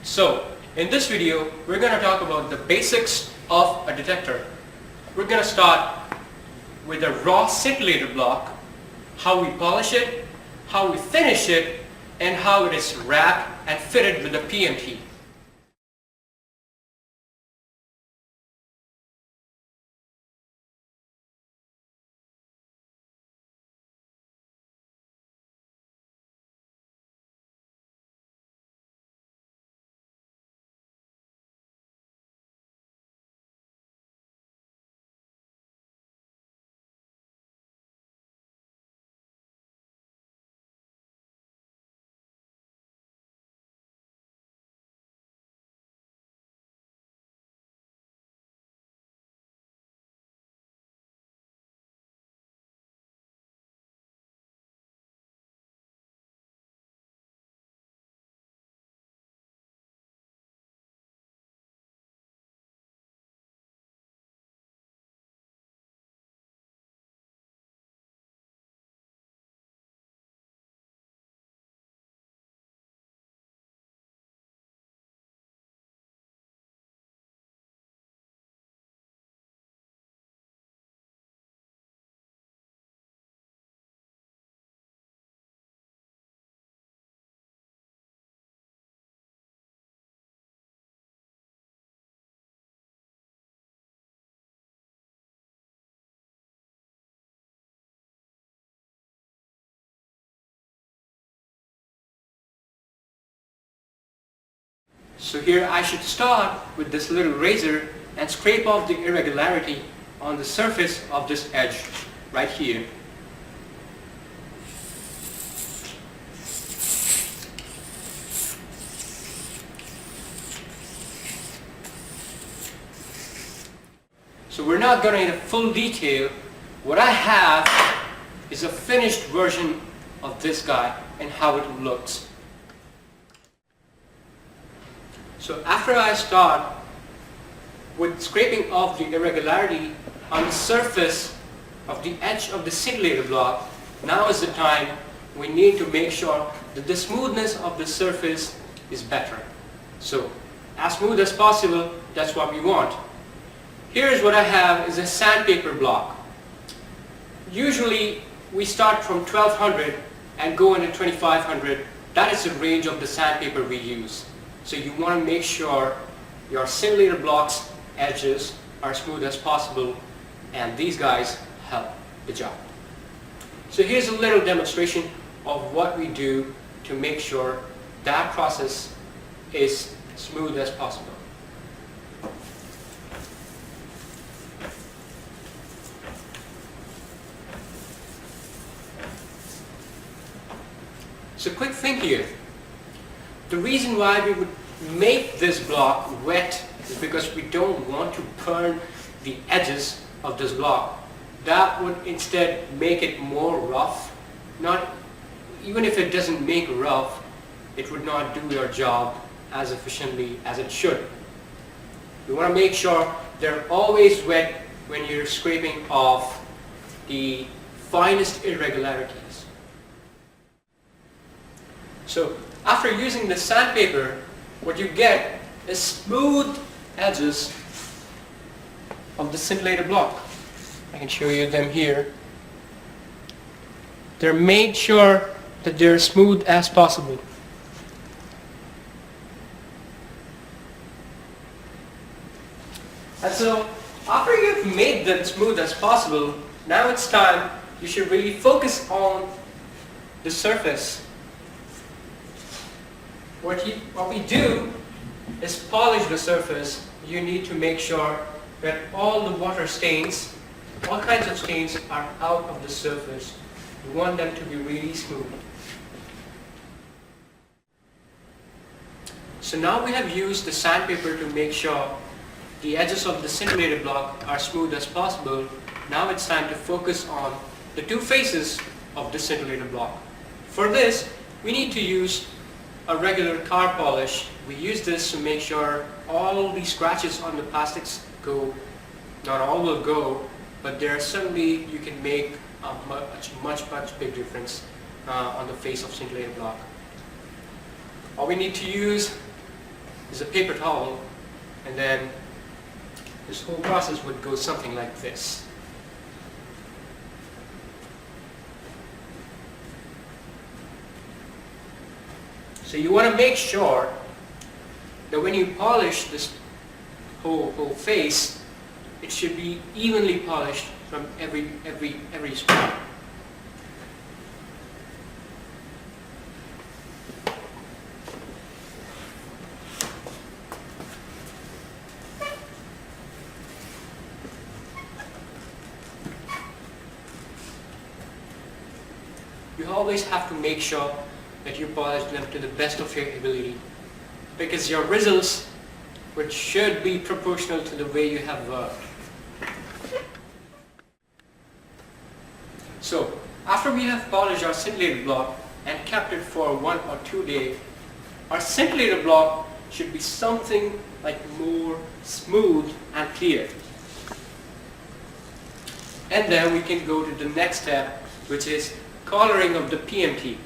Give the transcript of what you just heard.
So, in this video, we're going to talk about the basics of a detector. We're going to start with a raw scintillator block, how we polish it, how we finish it, and how it is wrapped and fitted with the PMT. So here I should start with this little razor and scrape off the irregularity on the surface of this edge right here. So we're not going into full detail. What I have is a finished version of this guy and how it looks. So after I start with scraping off the irregularity on the surface of the edge of the scintillator block, now is the time we need to make sure that the smoothness of the surface is better. So as smooth as possible, that's what we want. Here's what I have is a sandpaper block. Usually we start from 1200 and go into 2500. That is the range of the sandpaper we use. So you want to make sure your scintillator block's edges are smooth as possible, and these guys help the job. So here's a little demonstration of what we do to make sure that process is smooth as possible. So quick thing here. The reason why we would make this block wet is because we don't want to burn the edges of this block. That would instead make it more rough. Even if it doesn't make rough, it would not do your job as efficiently as it should. You want to make sure they're always wet when you're scraping off the finest irregularities. So after using the sandpaper, what you get is smooth edges of the scintillator block. I can show you them here. They're made sure that they're smooth as possible. And so after you've made them smooth as possible, now it's time you should really focus on the surface. What we do is polish the surface. You need to make sure that all the water stains, all kinds of stains are out of the surface. You want them to be really smooth. So now we have used the sandpaper to make sure the edges of the scintillator block are smooth as possible. Now it's time to focus on the two faces of the scintillator block. For this, we need to use a regular car polish. We use this to make sure all the scratches on the plastics go. Not all will go, but there certainly you can make a much big difference on the face of scintillator block. All we need to use is a paper towel, and then this whole process would go something like this. So you want to make sure that when you polish this whole face, it should be evenly polished from every spot. You always have to make sure that you polish them to the best of your ability, because your results should be proportional to the way you have worked. So after we have polished our scintillator block and kept it for 1 or 2 days, our scintillator block should be something like more smooth and clear. And then we can go to the next step, which is coloring of the PMT.